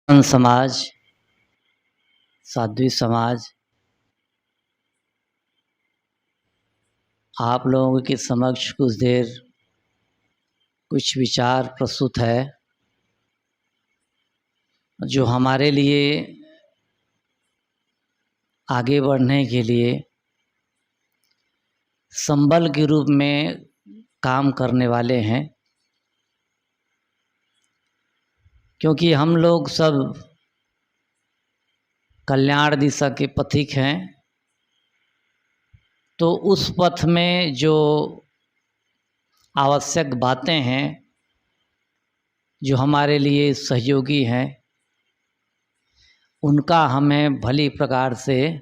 समाज, साध्वी समाज आप लोगों के समक्ष कुछ देर कुछ विचार प्रस्तुत है जो हमारे लिए आगे बढ़ने के लिए संबल के रूप में काम करने वाले हैं। क्योंकि हम लोग सब कल्याण दिशा के पथिक हैं, तो उस पथ में जो आवश्यक बातें हैं, जो हमारे लिए सहयोगी हैं, उनका हमें भली प्रकार से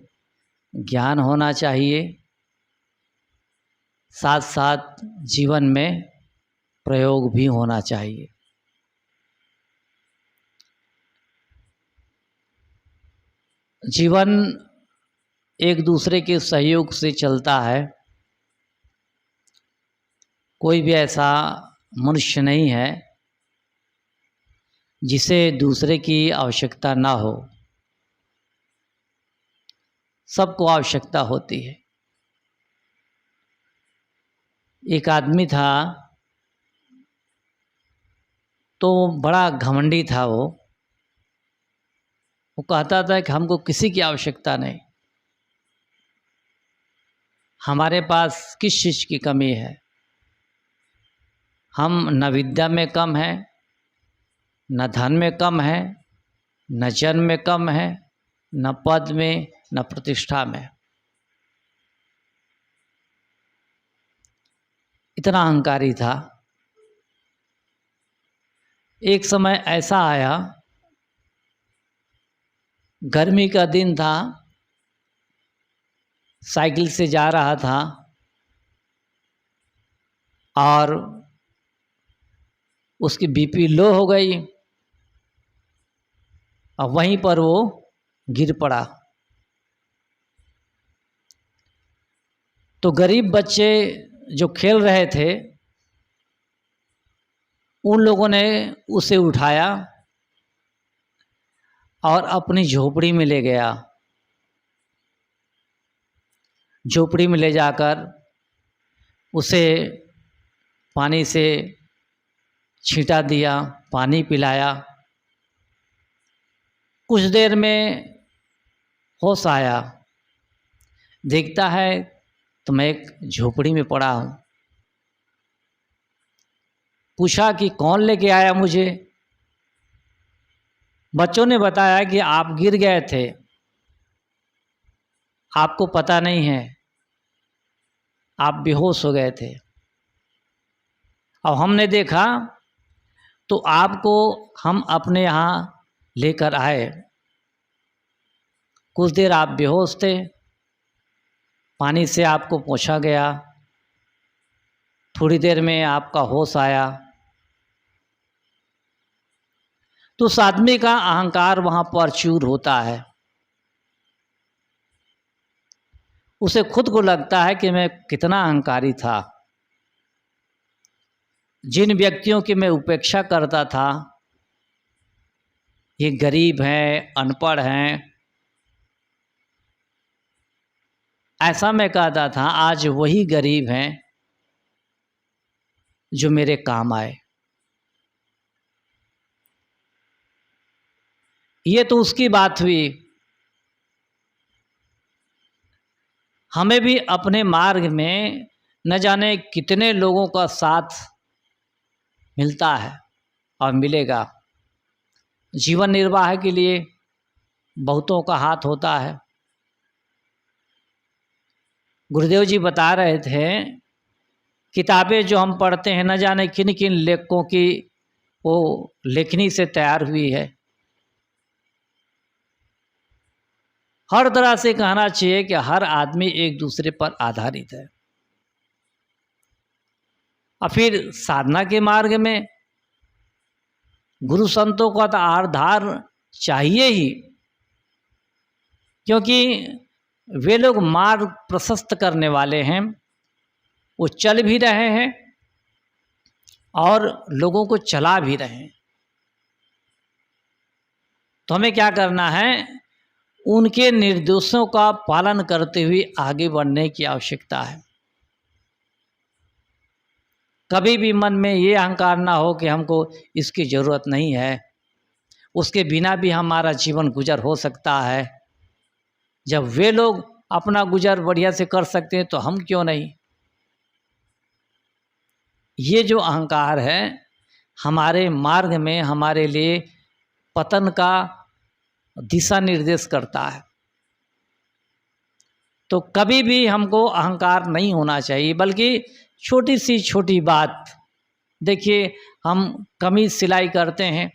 ज्ञान होना चाहिए, साथ साथ जीवन में प्रयोग भी होना चाहिए। जीवन एक दूसरे के सहयोग से चलता है। कोई भी ऐसा मनुष्य नहीं है जिसे दूसरे की आवश्यकता ना हो। सबको आवश्यकता होती है। एक आदमी था, तो बड़ा घमंडी था। वो कहता था कि हमको किसी की आवश्यकता नहीं, हमारे पास किस चीज़ की कमी है। हम न विद्या में कम हैं, न धन में कम है, न जन्म में कम है, न पद में, न प्रतिष्ठा में। इतना अहंकारी था। एक समय ऐसा आया, गर्मी का दिन था, साइकिल से जा रहा था और उसकी बीपी लो हो गई और वहीं पर वो गिर पड़ा। तो गरीब बच्चे जो खेल रहे थे, उन लोगों ने उसे उठाया और अपनी झोपड़ी में ले गया। झोपड़ी में ले जाकर उसे पानी से छींटा दिया, पानी पिलाया। कुछ देर में होश आया, देखता है तो मैं एक झोपड़ी में पड़ा हूँ। पूछा कि कौन लेके आया मुझे। बच्चों ने बताया कि आप गिर गए थे, आपको पता नहीं है, आप बेहोश हो गए थे। अब हमने देखा तो आपको हम अपने यहाँ लेकर आए। कुछ देर आप बेहोश थे, पानी से आपको पोंछा गया, थोड़ी देर में आपका होश आया। तो उस आदमी का अहंकार वहाँ पर चूर होता है। उसे खुद को लगता है कि मैं कितना अहंकारी था। जिन व्यक्तियों की मैं उपेक्षा करता था, ये गरीब हैं, अनपढ़ हैं, ऐसा मैं कहता था, आज वही गरीब हैं जो मेरे काम आए। ये तो उसकी बात हुई। हमें भी अपने मार्ग में न जाने कितने लोगों का साथ मिलता है और मिलेगा। जीवन निर्वाह के लिए बहुतों का हाथ होता है। गुरुदेव जी बता रहे थे, किताबें जो हम पढ़ते हैं, न जाने किन किन लेखकों की वो लेखनी से तैयार हुई है। हर तरह से कहना चाहिए कि हर आदमी एक दूसरे पर आधारित है। और फिर साधना के मार्ग में गुरु संतों का तो आधार चाहिए ही, क्योंकि वे लोग मार्ग प्रशस्त करने वाले हैं। वो चल भी रहे हैं और लोगों को चला भी रहे हैं। तो हमें क्या करना है, उनके निर्देशों का पालन करते हुए आगे बढ़ने की आवश्यकता है। कभी भी मन में ये अहंकार ना हो कि हमको इसकी ज़रूरत नहीं है, उसके बिना भी हमारा जीवन गुजर हो सकता है। जब वे लोग अपना गुजर बढ़िया से कर सकते हैं तो हम क्यों नहीं। ये जो अहंकार है हमारे मार्ग में हमारे लिए पतन का दिशा निर्देश करता है। तो कभी भी हमको अहंकार नहीं होना चाहिए, बल्कि छोटी सी छोटी बात, देखिए हम कमीज सिलाई करते हैं,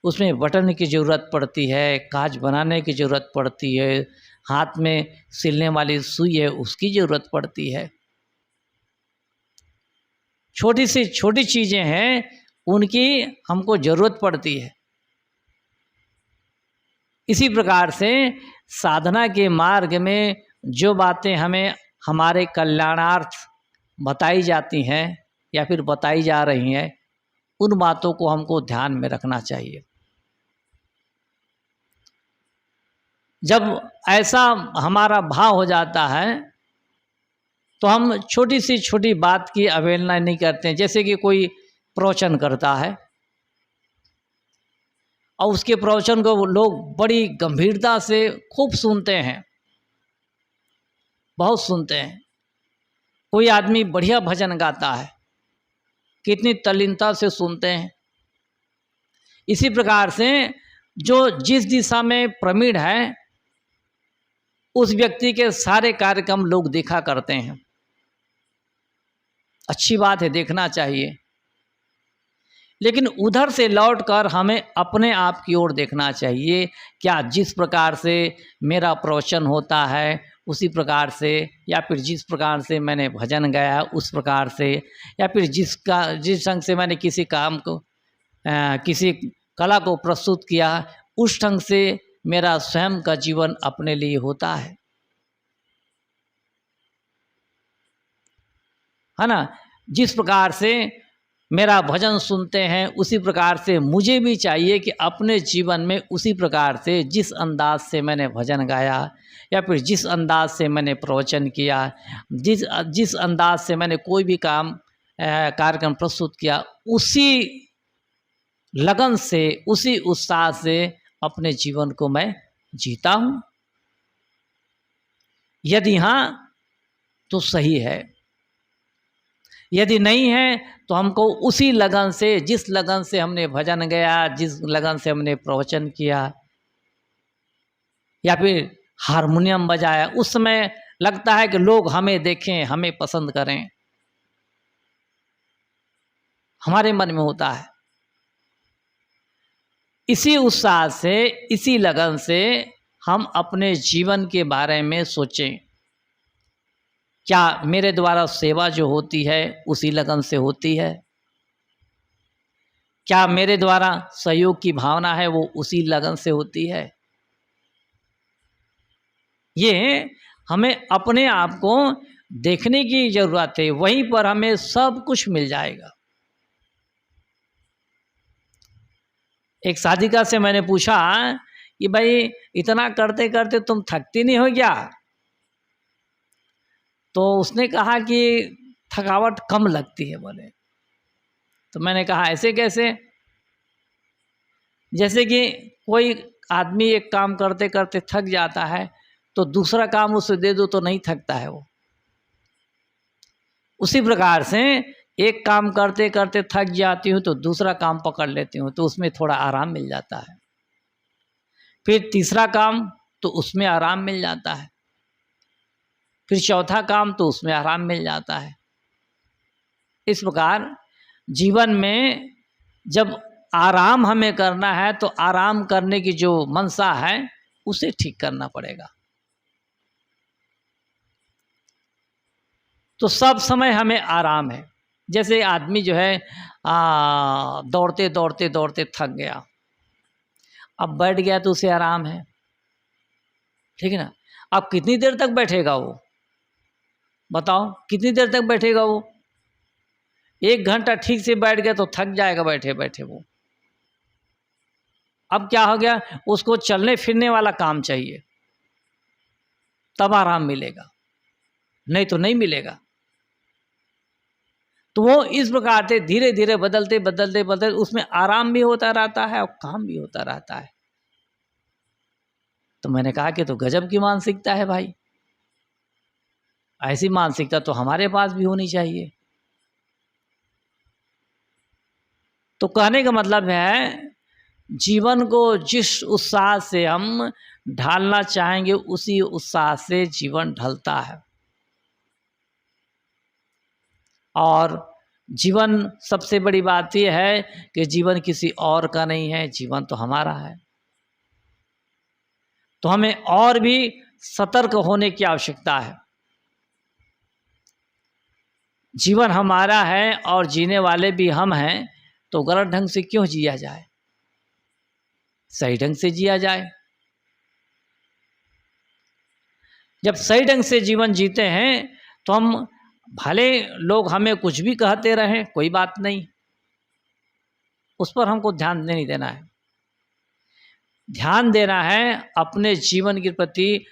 उसमें बटन की ज़रूरत पड़ती है, काज बनाने की ज़रूरत पड़ती है, हाथ में सिलने वाली सुई है उसकी ज़रूरत पड़ती है। छोटी सी छोटी चीज़ें हैं उनकी हमको ज़रूरत पड़ती है। इसी प्रकार से साधना के मार्ग में जो बातें हमें हमारे कल्याणार्थ बताई जाती हैं या फिर बताई जा रही हैं, उन बातों को हमको ध्यान में रखना चाहिए। जब ऐसा हमारा भाव हो जाता है तो हम छोटी सी छोटी बात की अवहेलना नहीं करते हैं। जैसे कि कोई प्रवचन करता है और उसके प्रवचन को लोग बड़ी गंभीरता से खूब सुनते हैं, बहुत सुनते हैं। कोई आदमी बढ़िया भजन गाता है, कितनी तल्लीनता से सुनते हैं। इसी प्रकार से जो जिस दिशा में प्रवीण है उस व्यक्ति के सारे कार्यक्रम लोग देखा करते हैं। अच्छी बात है, देखना चाहिए, लेकिन उधर से लौटकर हमें अपने आप की ओर देखना चाहिए। क्या जिस प्रकार से मेरा प्रवचन होता है उसी प्रकार से, या फिर जिस प्रकार से मैंने भजन गाया उस प्रकार से, या फिर जिस ढंग से मैंने किसी काम को किसी कला को प्रस्तुत किया उस ढंग से मेरा स्वयं का जीवन अपने लिए होता है ना। जिस प्रकार से मेरा भजन सुनते हैं उसी प्रकार से मुझे भी चाहिए कि अपने जीवन में उसी प्रकार से जिस अंदाज से मैंने भजन गाया या फिर जिस अंदाज से मैंने प्रवचन किया, जिस अंदाज से मैंने कोई भी कार्यक्रम प्रस्तुत किया, उसी लगन से उसी उत्साह से अपने जीवन को मैं जीता हूँ। यदि हाँ तो सही है, यदि नहीं है तो हमको उसी लगन से, जिस लगन से हमने भजन गाया, जिस लगन से हमने प्रवचन किया या फिर हारमोनियम बजाया, उस समय लगता है कि लोग हमें देखें, हमें पसंद करें, हमारे मन में होता है। इसी उत्साह से, इसी लगन से हम अपने जीवन के बारे में सोचें। क्या मेरे द्वारा सेवा जो होती है उसी लगन से होती है? क्या मेरे द्वारा सहयोग की भावना है वो उसी लगन से होती है? ये हमें अपने आप को देखने की ज़रूरत है, वहीं पर हमें सब कुछ मिल जाएगा। एक साधिका से मैंने पूछा कि भाई इतना करते करते तुम थकती नहीं हो क्या? तो उसने कहा कि थकावट कम लगती है बोले। तो मैंने कहा ऐसे कैसे? जैसे कि कोई आदमी एक काम करते करते थक जाता है तो दूसरा काम उसे दे दो तो नहीं थकता है वो। उसी प्रकार से एक काम करते करते थक जाती हूँ तो दूसरा काम पकड़ लेती हूँ तो उसमें थोड़ा आराम मिल जाता है, फिर तीसरा काम तो उसमें आराम मिल जाता है, फिर चौथा काम तो उसमें आराम मिल जाता है। इस प्रकार जीवन में जब आराम हमें करना है तो आराम करने की जो मनसा है उसे ठीक करना पड़ेगा। तो सब समय हमें आराम है। जैसे आदमी जो है दौड़ते दौड़ते दौड़ते थक गया, अब बैठ गया तो उसे आराम है, ठीक है ना। अब कितनी देर तक बैठेगा वो, बताओ कितनी देर तक बैठेगा वो? 1 घंटा ठीक से बैठ गया तो थक जाएगा बैठे बैठे वो। अब क्या हो गया, उसको चलने फिरने वाला काम चाहिए, तब आराम मिलेगा, नहीं तो नहीं मिलेगा। तो वो इस प्रकार से धीरे धीरे बदलते बदलते बदलते उसमें आराम भी होता रहता है और काम भी होता रहता है। तो मैंने कहा कि तो गजब की मानसिकता है भाई, ऐसी मानसिकता तो हमारे पास भी होनी चाहिए। तो कहने का मतलब है, जीवन को जिस उत्साह से हम ढालना चाहेंगे उसी उत्साह से जीवन ढलता है। और जीवन, सबसे बड़ी बात यह है कि जीवन किसी और का नहीं है, जीवन तो हमारा है। तो हमें और भी सतर्क होने की आवश्यकता है। जीवन हमारा है और जीने वाले भी हम हैं, तो गलत ढंग से क्यों जिया जाए, सही ढंग से जिया जाए। जब सही ढंग से जीवन जीते हैं तो हम, भले लोग हमें कुछ भी कहते रहें, कोई बात नहीं, उस पर हमको ध्यान नहीं देना है। ध्यान देना है अपने जीवन के प्रति,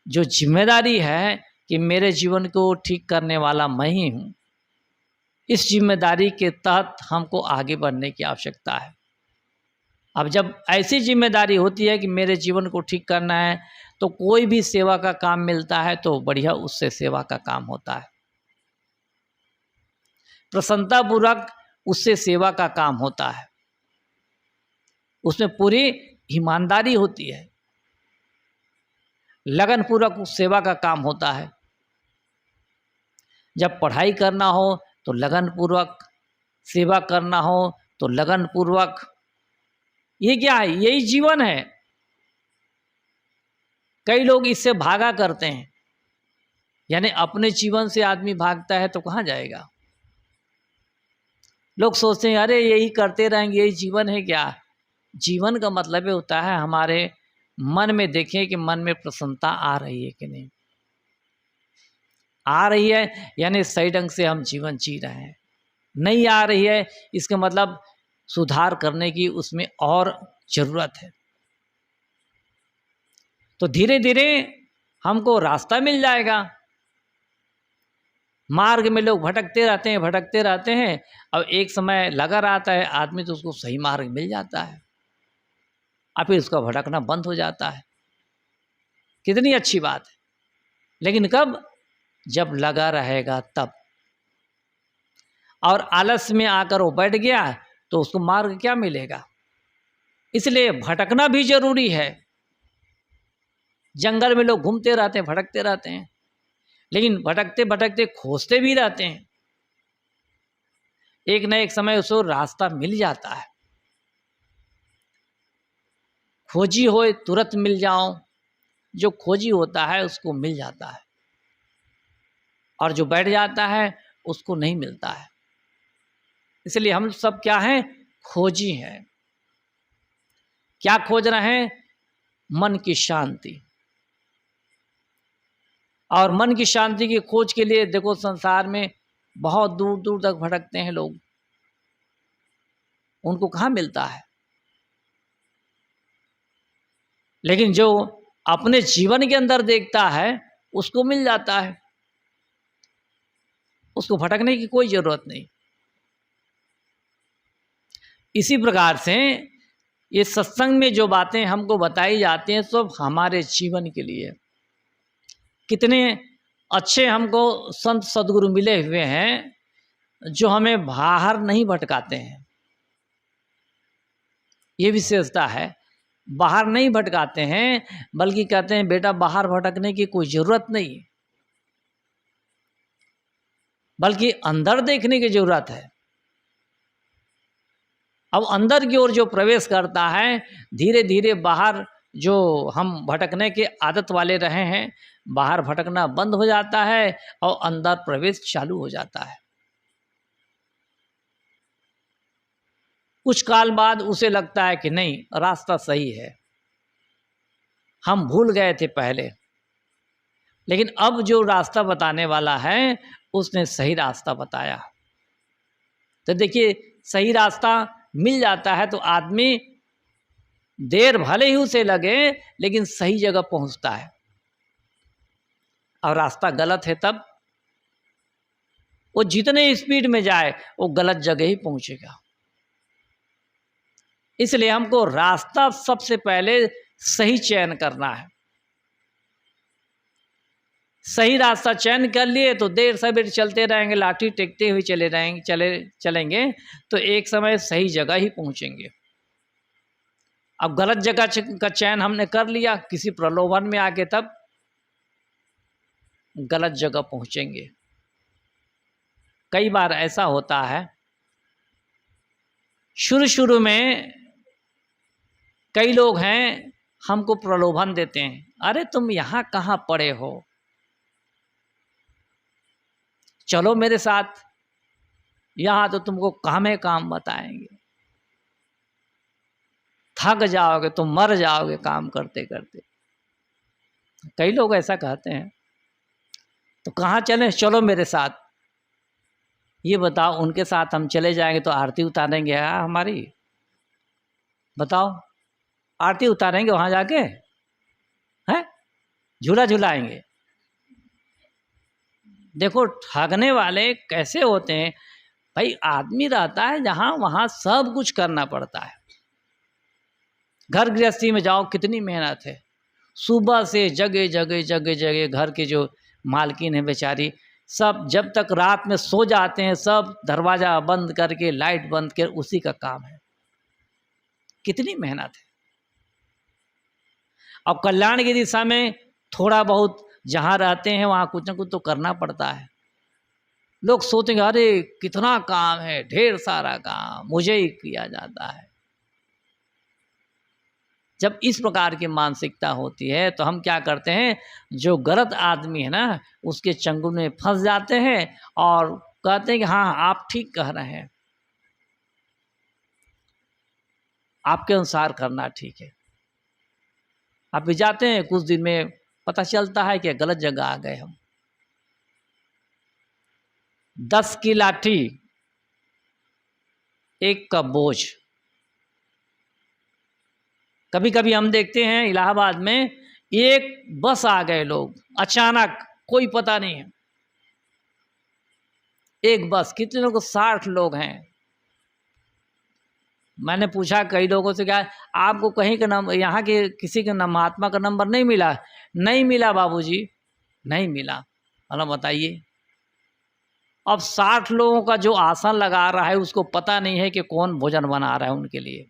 जो जिम्मेदारी है कि मेरे जीवन को ठीक करने वाला मैं ही हूँ। इस जिम्मेदारी के तहत हमको आगे बढ़ने की आवश्यकता है। अब जब ऐसी जिम्मेदारी होती है कि मेरे जीवन को ठीक करना है, तो कोई भी सेवा का काम मिलता है तो बढ़िया उससे सेवा का काम होता है, प्रसन्नतापूर्वक उससे सेवा का काम होता है, उसमें पूरी ईमानदारी होती है, लगनपूर्वक उस सेवा का काम होता है। जब पढ़ाई करना हो तो लगनपूर्वक, सेवा करना हो तो लगनपूर्वक। ये क्या है, यही जीवन है। कई लोग इससे भागा करते हैं, यानी अपने जीवन से आदमी भागता है तो कहाँ जाएगा। लोग सोचते हैं अरे यही करते रहेंगे, यही जीवन है क्या। जीवन का मतलब ये होता है हमारे मन में देखें कि मन में प्रसन्नता आ रही है कि नहीं आ रही है, यानी सही ढंग से हम जीवन जी रहे हैं। नहीं आ रही है, इसका मतलब सुधार करने की उसमें और ज़रूरत है। तो धीरे धीरे हमको रास्ता मिल जाएगा। मार्ग में लोग भटकते रहते हैं। अब एक समय लगा रहता है आदमी, तो उसको सही मार्ग मिल जाता है, और फिर उसका भटकना बंद हो जाता है। कितनी अच्छी बात है। लेकिन कब, जब लगा रहेगा तब। और आलस में आकर वो बैठ गया तो उसको मार्ग क्या मिलेगा। इसलिए भटकना भी जरूरी है। जंगल में लोग घूमते रहते हैं, भटकते रहते हैं, लेकिन भटकते भटकते खोजते भी रहते हैं। एक न एक समय उसको रास्ता मिल जाता है। खोजी होए तुरंत मिल जाओ, जो खोजी होता है उसको मिल जाता है, और जो बैठ जाता है उसको नहीं मिलता है। इसलिए हम सब क्या हैं, खोजी हैं। क्या खोज रहे हैं, मन की शांति। और मन की शांति की खोज के लिए देखो, संसार में बहुत दूर दूर तक भटकते हैं लोग, उनको कहाँ मिलता है। लेकिन जो अपने जीवन के अंदर देखता है उसको मिल जाता है, उसको भटकने की कोई जरूरत नहीं। इसी प्रकार से ये सत्संग में जो बातें हमको बताई जाती हैं सब हमारे जीवन के लिए। कितने अच्छे हमको संत सदगुरु मिले हुए हैं, जो हमें बाहर नहीं भटकाते हैं। ये विशेषता है, बाहर नहीं भटकाते हैं, बल्कि कहते हैं बेटा बाहर भटकने की कोई ज़रूरत नहीं, बल्कि अंदर देखने की ज़रूरत है। अब अंदर की ओर जो प्रवेश करता है, धीरे धीरे बाहर जो हम भटकने के आदत वाले रहे हैं, बाहर भटकना बंद हो जाता है और अंदर प्रवेश चालू हो जाता है। कुछ काल बाद उसे लगता है कि नहीं, रास्ता सही है, हम भूल गए थे पहले, लेकिन अब जो रास्ता बताने वाला है उसने सही रास्ता बताया। तो देखिए, सही रास्ता मिल जाता है तो आदमी देर भले ही उसे लगे लेकिन सही जगह पहुंचता है, और रास्ता गलत है तब वो जितने स्पीड में जाए वो गलत जगह ही पहुंचेगा। इसलिए हमको रास्ता सबसे पहले सही चयन करना है। सही रास्ता चयन कर लिए तो देर सवेर चलते रहेंगे, लाठी टेकते हुए चलेंगे तो एक समय सही जगह ही पहुंचेंगे। अब गलत जगह का चयन हमने कर लिया किसी प्रलोभन में आके, तब गलत जगह पहुंचेंगे। कई बार ऐसा होता है, शुरू में कई लोग हैं हमको प्रलोभन देते हैं, अरे तुम यहाँ कहाँ पड़े हो, चलो मेरे साथ, यहाँ तो तुमको काम काम बताएंगे, थक जाओगे, तुम मर जाओगे काम करते करते। कई लोग ऐसा कहते हैं। तो कहाँ चलें, चलो मेरे साथ। ये बताओ, उनके साथ हम चले जाएंगे तो आरती उतारेंगे हमारी? बताओ, आरती उतारेंगे वहाँ जाके? हैं, झूला झुलाएंगे? देखो ठगने वाले कैसे होते हैं भाई, आदमी रहता है जहाँ वहाँ सब कुछ करना पड़ता है। घर गृहस्थी में जाओ, कितनी मेहनत है, सुबह से जगह जगह घर के जो मालकिन है बेचारी, सब जब तक रात में सो जाते हैं, सब दरवाज़ा बंद करके लाइट बंद कर, उसी का काम है। कितनी मेहनत है। अब कल्याण की दिशा में थोड़ा बहुत जहाँ रहते हैं वहाँ कुछ ना कुछ तो करना पड़ता है। लोग सोचेंगे अरे कितना काम है, ढेर सारा काम मुझे ही किया जाता है। जब इस प्रकार की मानसिकता होती है तो हम क्या करते हैं, जो गलत आदमी है ना उसके चंगुल में फंस जाते हैं और कहते हैं कि हाँ आप ठीक कह रहे हैं, आपके अनुसार करना ठीक है। आप भी जाते हैं, कुछ दिन में पता चलता है कि गलत जगह आ गए हम। 10 की लाठी, 1 का बोझ। कभी कभी हम देखते हैं इलाहाबाद में एक बस आ गए लोग अचानक, कोई पता नहीं है, एक बस, कितने लोग, 60 लोग हैं। मैंने पूछा कई लोगों से, क्या आपको कहीं का नंबर, यहाँ के किसी के महात्मा का नंबर नहीं मिला? नहीं मिला बाबूजी, नहीं मिला। मतलब बताइए, अब 60 लोगों का जो आसन लगा रहा है उसको पता नहीं है कि कौन भोजन बना रहा है उनके लिए।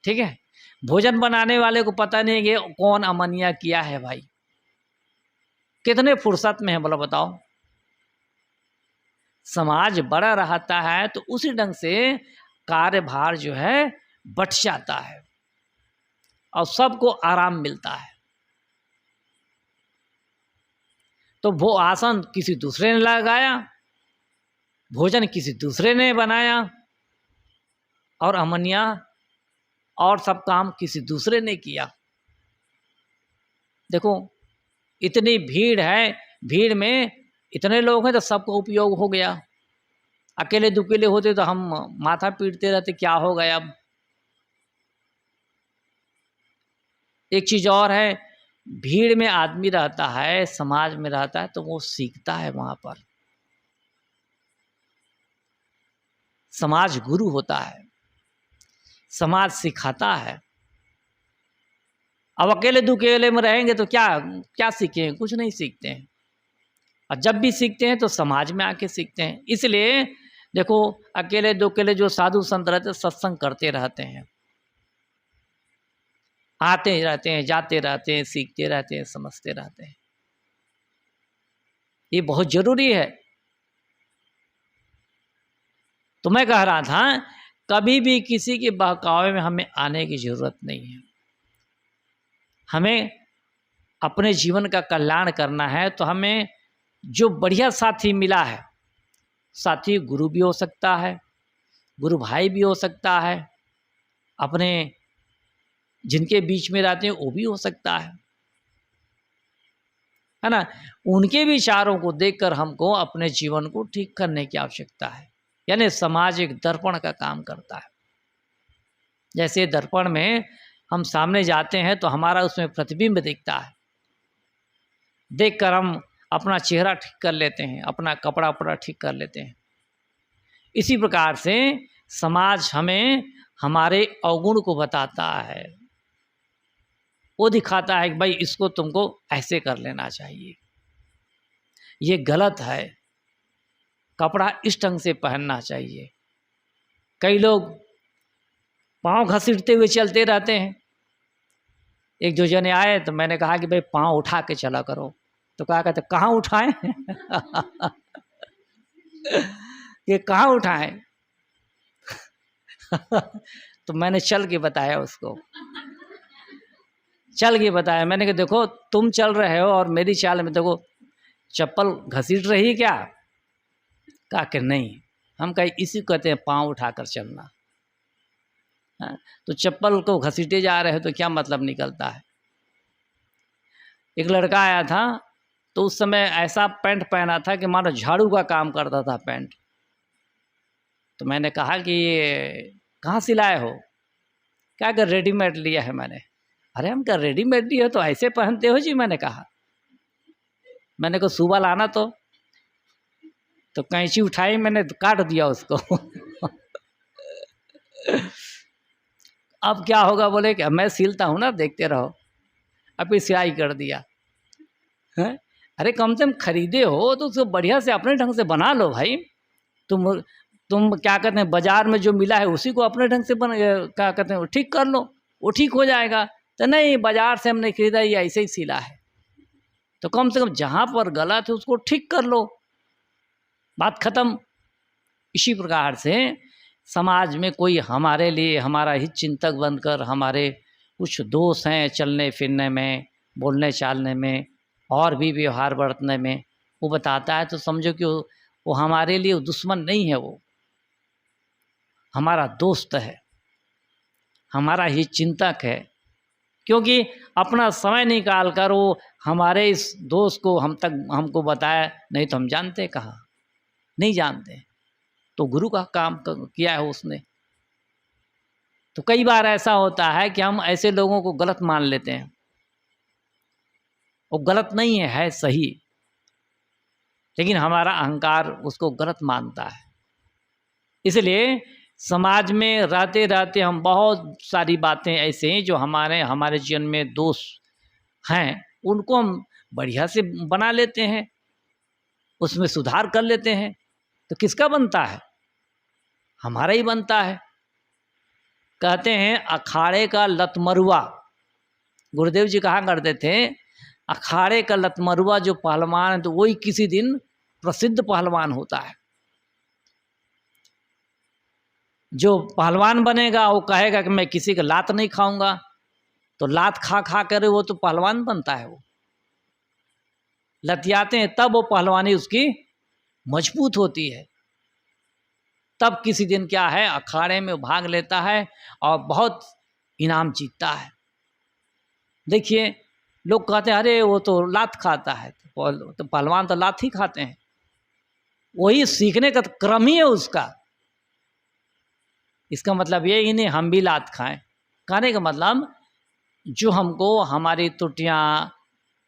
ठीक है, भोजन बनाने वाले को पता नहीं कि कौन अमनिया किया है। भाई कितने फुर्सत में है बोला, बताओ। समाज बड़ा रहता है तो उसी ढंग से कार्यभार जो है बट जाता है और सबको आराम मिलता है। तो वो आसन किसी दूसरे ने लगाया, भोजन किसी दूसरे ने बनाया, और अमनिया और सब काम किसी दूसरे ने किया। देखो इतनी भीड़ है, भीड़ में इतने लोग हैं तो सबको उपयोग हो गया। अकेले दुकेले होते तो हम माथा पीटते रहते, क्या हो गया। अब एक चीज़ और है, भीड़ में आदमी रहता है, समाज में रहता है तो वो सीखता है। वहाँ पर समाज गुरु होता है, समाज सिखाता है। अब अकेले दुकेले में रहेंगे तो क्या क्या सीखेंगे, कुछ नहीं सीखते हैं। और जब भी सीखते हैं तो समाज में आके सीखते हैं। इसलिए देखो अकेले दुकेले जो साधु संत रहते सत्संग करते रहते हैं, आते रहते हैं, जाते रहते हैं, सीखते रहते हैं, समझते रहते हैं। ये बहुत जरूरी है। तो मैं कह रहा था कभी भी किसी के बहकावे में हमें आने की जरूरत नहीं है। हमें अपने जीवन का कल्याण करना है तो हमें जो बढ़िया साथी मिला है, साथी गुरु भी हो सकता है, गुरु भाई भी हो सकता है, अपने जिनके बीच में रहते हैं वो भी हो सकता है ना। उनके विचारों को देखकर हमको अपने जीवन को ठीक करने की आवश्यकता है। यानी समाज एक दर्पण का काम करता है। जैसे दर्पण में हम सामने जाते हैं तो हमारा उसमें प्रतिबिंब दिखता है, देखकर हम अपना चेहरा ठीक कर लेते हैं, अपना कपड़ा वपड़ा ठीक कर लेते हैं। इसी प्रकार से समाज हमें हमारे अवगुण को बताता है, वो दिखाता है कि भाई इसको तुमको ऐसे कर लेना चाहिए, ये गलत है, कपड़ा इस ढंग से पहनना चाहिए। कई लोग पाँव घसीटते हुए चलते रहते हैं। एक जो जने आए तो मैंने कहा कि भाई पाँव उठा के चला करो, तो कहा कहते कहाँ उठाएं ये कहाँ उठाएं तो मैंने चल के बताया उसको, चल के बताया। मैंने कहा देखो तुम चल रहे हो और मेरी चाल में देखो चप्पल घसीट रही है क्या? कहा कि नहीं। हम कहे इसी को कहते हैं पाँव उठाकर चलना। हाँ, तो चप्पल को घसीटे जा रहे हो तो क्या मतलब निकलता है। एक लड़का आया था तो उस समय ऐसा पैंट पहना था कि मानो झाड़ू का काम करता था पैंट। तो मैंने कहा कि ये कहाँ सिलाए हो? क्या कर रेडीमेड लिया है मैंने। अरे हम क्या रेडीमेड लिया तो ऐसे पहनते हो जी? मैंने कहा सुबह लाना तो कैंची उठाई, मैंने काट दिया उसको अब क्या होगा? बोले कि मैं सिलता हूँ ना, देखते रहो। अभी सिलाई कर दिया है। अरे कम से कम खरीदे हो तो उसको बढ़िया से अपने ढंग से बना लो भाई। तुम क्या कहते हैं, बाजार में जो मिला है उसी को अपने ढंग से क्या कहते हैं ठीक कर लो, वो ठीक हो जाएगा। तो नहीं, बाजार से हमने खरीदा, ये ऐसे ही सिला है। तो कम से कम जहाँ पर गलत है उसको ठीक कर लो, बात खत्म। इसी प्रकार से समाज में कोई हमारे लिए हमारा हित चिंतक बनकर हमारे कुछ दोष हैं चलने फिरने में, बोलने चालने में और भी व्यवहार बरतने में, वो बताता है तो समझो कि वो हमारे लिए दुश्मन नहीं है, वो हमारा दोस्त है, हमारा ही चिंतक है। क्योंकि अपना समय निकाल कर वो हमारे इस दोस्त को हमको बताया, नहीं तो हम जानते कहाँ, नहीं जानते। तो गुरु का काम किया है उसने। तो कई बार ऐसा होता है कि हम ऐसे लोगों को गलत मान लेते हैं। वो गलत नहीं है सही, लेकिन हमारा अहंकार उसको गलत मानता है। इसलिए समाज में रहते रहते हम बहुत सारी बातें ऐसे हैं जो हमारे जीवन में दोष हैं, उनको हम बढ़िया से बना लेते हैं, उसमें सुधार कर लेते हैं। तो किसका बनता है? हमारा ही बनता है। कहते हैं अखाड़े का लतमरुआ, गुरुदेव जी कहा करते थे अखाड़े का लतमरुआ जो पहलवान है तो वही किसी दिन प्रसिद्ध पहलवान होता है। जो पहलवान बनेगा वो कहेगा कि मैं किसी का लात नहीं खाऊंगा, तो लात खा खा कर वो तो पहलवान बनता है। वो लतियाते हैं तब वो पहलवानी उसकी मजबूत होती है। तब किसी दिन क्या है, अखाड़े में भाग लेता है और बहुत इनाम जीतता है। देखिए लोग कहते हैं अरे वो तो लात खाता है, तो पहलवान तो लात ही खाते हैं। वही सीखने का क्रम ही है उसका। इसका मतलब ये ही नहीं हम भी लात खाएं। कहने का मतलब जो हमको हमारी त्रुटियाँ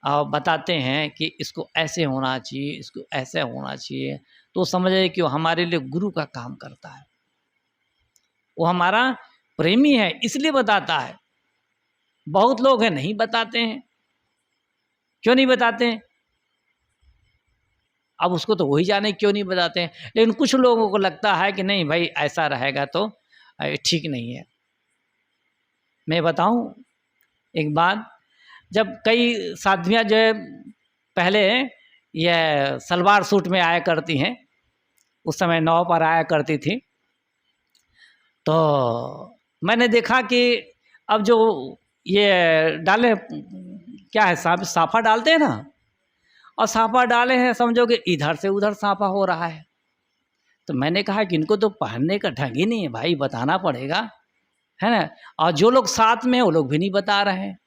बताते हैं कि इसको ऐसे होना चाहिए, इसको ऐसे होना चाहिए, तो समझे कि वो हमारे लिए गुरु का काम करता है। वो हमारा प्रेमी है इसलिए बताता है। बहुत लोग हैं नहीं बताते हैं। क्यों नहीं बताते हैं? अब उसको तो वही जाने क्यों नहीं बताते हैं। लेकिन कुछ लोगों को लगता है कि नहीं भाई ऐसा रहेगा तो ठीक नहीं है। मैं बताऊं एक बात, जब कई साध्वियाँ जो है पहले ये सलवार सूट में आया करती हैं, उस समय नाव पर आया करती थी, तो मैंने देखा कि अब जो ये डाले क्या है साफा डालते हैं ना, और साफा डाले हैं समझो कि इधर से उधर साफा हो रहा है। तो मैंने कहा कि इनको तो पहनने का ढंग ही नहीं है भाई, बताना पड़ेगा, है ना। और जो लोग साथ में हैं वो लोग भी नहीं बता रहे हैं।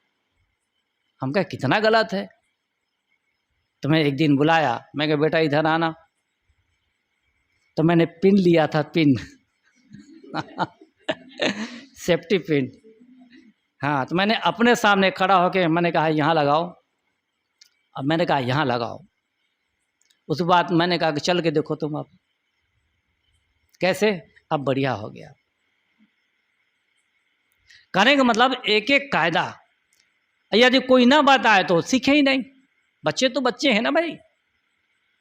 हम कहा कितना गलत है। तो मैं एक दिन बुलाया, मैं कहा बेटा इधर आना। तो मैंने पिन लिया था, पिन सेफ्टी पिन। हाँ, तो मैंने अपने सामने खड़ा होकर मैंने कहा यहाँ लगाओ। अब मैंने कहा यहाँ लगाओ। उस बाद मैंने कहा कि चल के देखो तुम अब कैसे, अब बढ़िया हो गया। कहने का मतलब एक एक कायदा, यदि कोई ना बताए तो सीखे ही नहीं। बच्चे तो बच्चे हैं ना भाई,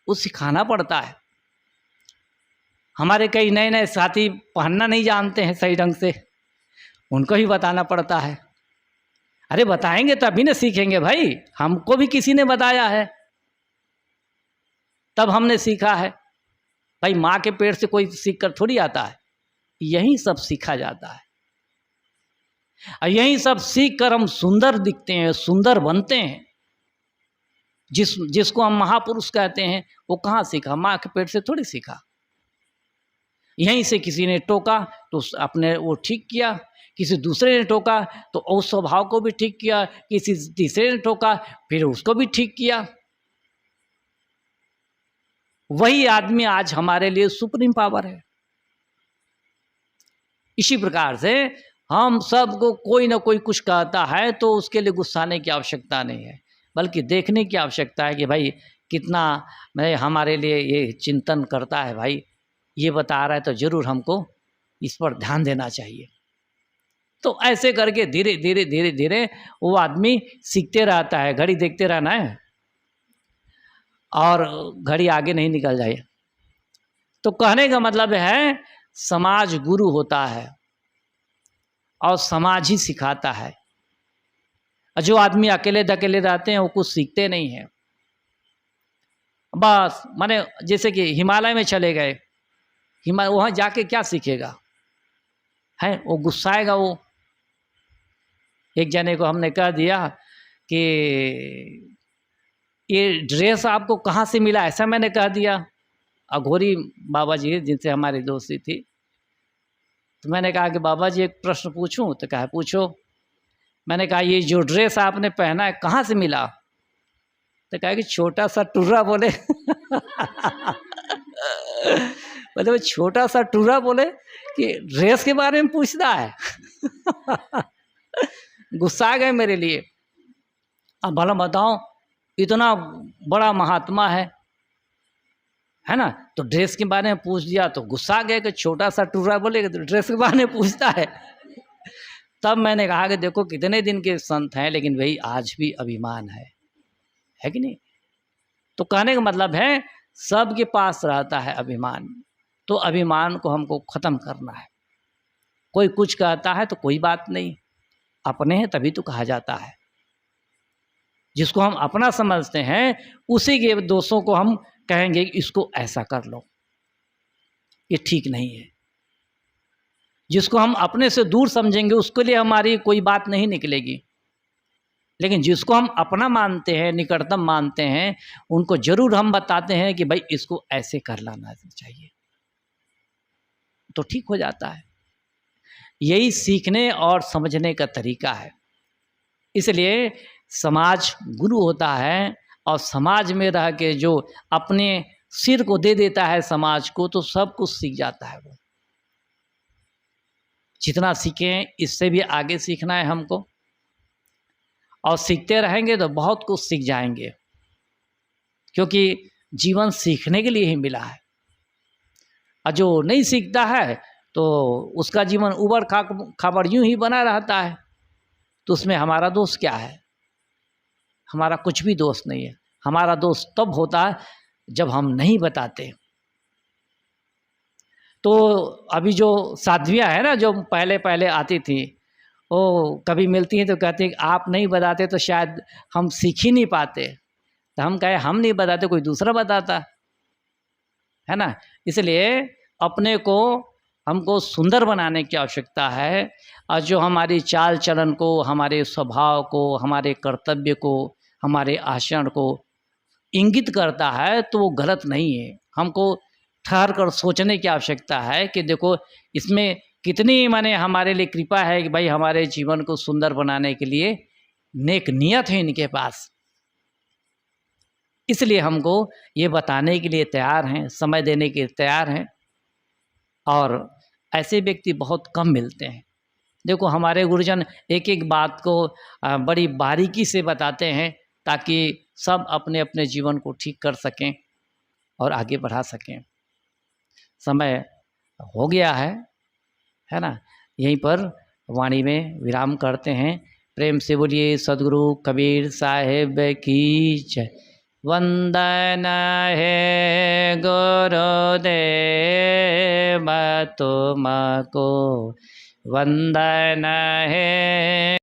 वो सिखाना पड़ता है। हमारे कई नए नए साथी पहनना नहीं जानते हैं सही ढंग से, उनको ही बताना पड़ता है। अरे बताएंगे तभी ना सीखेंगे भाई, हमको भी किसी ने बताया है तब हमने सीखा है भाई। माँ के पेट से कोई सीख कर थोड़ी आता है, यही सब सीखा जाता है। और यही सब सीख कर हम सुंदर दिखते हैं, सुंदर बनते हैं। जिसको हम महापुरुष कहते हैं वो कहाँ सीखा? माँ के पेट से थोड़ी सीखा। यहीं से किसी ने टोका तो अपने वो ठीक किया, किसी दूसरे ने टोका तो उस स्वभाव को भी ठीक किया, किसी तीसरे ने टोका फिर उसको भी ठीक किया। वही आदमी आज हमारे लिए सुप्रीम पावर है। इसी प्रकार से हम सबको कोई ना कोई कुछ कहता है तो उसके लिए गुस्साने की आवश्यकता नहीं है, बल्कि देखने की आवश्यकता है कि भाई कितना हमारे लिए ये चिंतन करता है, भाई ये बता रहा है तो ज़रूर हमको इस पर ध्यान देना चाहिए। तो ऐसे करके धीरे धीरे धीरे धीरे वो आदमी सीखते रहता है। घड़ी देखते रहना है और घड़ी आगे नहीं निकल जाए। तो कहने का मतलब है समाज गुरु होता है और समाज ही सिखाता है। जो आदमी अकेले दकेले रहते हैं वो कुछ सीखते नहीं हैं। बस माने जैसे कि हिमालय में चले गए, वहाँ जाके क्या सीखेगा? है वो गुस्साएगा। वो एक जने को हमने कह दिया कि ये ड्रेस आपको कहाँ से मिला, ऐसा मैंने कह दिया। अघोरी बाबा जी जिनसे हमारी दोस्ती थी, तो मैंने कहा कि बाबा जी एक प्रश्न पूछूं? तो कहा पूछो। मैंने कहा ये जो ड्रेस आपने पहना है कहाँ से मिला? तो कहा कि छोटा सा टुर्रा बोले। बोले वो छोटा सा टुर्रा बोले कि ड्रेस के बारे में पूछता है। गुस्सा आ गए मेरे लिए। अब भला बताओ, इतना बड़ा महात्मा है ना, तो ड्रेस के बारे में पूछ दिया तो गुस्सा आ गया कि छोटा सा टुर्रा बोलेगा तो ड्रेस के बारे में पूछता है। तब मैंने कहा कि देखो कितने दिन के संत हैं, लेकिन भाई आज भी अभिमान है कि नहीं? तो कहने का मतलब है सबके पास रहता है अभिमान, तो अभिमान को हमको ख़त्म करना है। कोई कुछ कहता है तो कोई बात नहीं, अपने हैं तभी तो कहा जाता है। जिसको हम अपना समझते हैं उसी के दोस्तों को हम कहेंगे इसको ऐसा कर लो, ये ठीक नहीं है। जिसको हम अपने से दूर समझेंगे उसके लिए हमारी कोई बात नहीं निकलेगी, लेकिन जिसको हम अपना मानते हैं, निकटतम मानते हैं, उनको जरूर हम बताते हैं कि भाई इसको ऐसे कर लाना चाहिए, तो ठीक हो जाता है। यही सीखने और समझने का तरीका है। इसलिए समाज गुरु होता है और समाज में रह के जो अपने सिर को दे देता है समाज को, तो सब कुछ सीख जाता है वो। जितना सीखें इससे भी आगे सीखना है हमको, और सीखते रहेंगे तो बहुत कुछ सीख जाएंगे, क्योंकि जीवन सीखने के लिए ही मिला है। और जो नहीं सीखता है तो उसका जीवन उबड़ खाबड़ यूं ही बना रहता है, तो उसमें हमारा दोष क्या है? हमारा कुछ भी दोष नहीं है। हमारा दोष तब होता है जब हम नहीं बताते। तो अभी जो साध्वियाँ है ना, जो पहले पहले आती थी, वो कभी मिलती हैं तो कहती हैं कि आप नहीं बताते तो शायद हम सीख ही नहीं पाते। तो हम कहे हम नहीं बताते, कोई दूसरा बताता है ना। इसलिए अपने को हमको सुंदर बनाने की आवश्यकता है, और जो हमारी चाल चलन को, हमारे स्वभाव को, हमारे कर्तव्य को, हमारे आचरण को इंगित करता है तो वो गलत नहीं है। हमको ठहर कर सोचने की आवश्यकता है कि देखो इसमें कितनी माने हमारे लिए कृपा है कि भाई हमारे जीवन को सुंदर बनाने के लिए नेक नियत है इनके पास। इसलिए हमको ये बताने के लिए तैयार हैं, समय देने के लिए तैयार हैं, और ऐसे व्यक्ति बहुत कम मिलते हैं। देखो हमारे गुरुजन एक एक बात को बड़ी बारीकी से बताते हैं ताकि सब अपने अपने जीवन को ठीक कर सकें और आगे बढ़ा सकें। समय हो गया है ना। यहीं पर वाणी में विराम करते हैं। प्रेम से बोलिए सद्गुरु कबीर साहेब की जय। वंदन है गुरुदेव तुमको, वंदन है।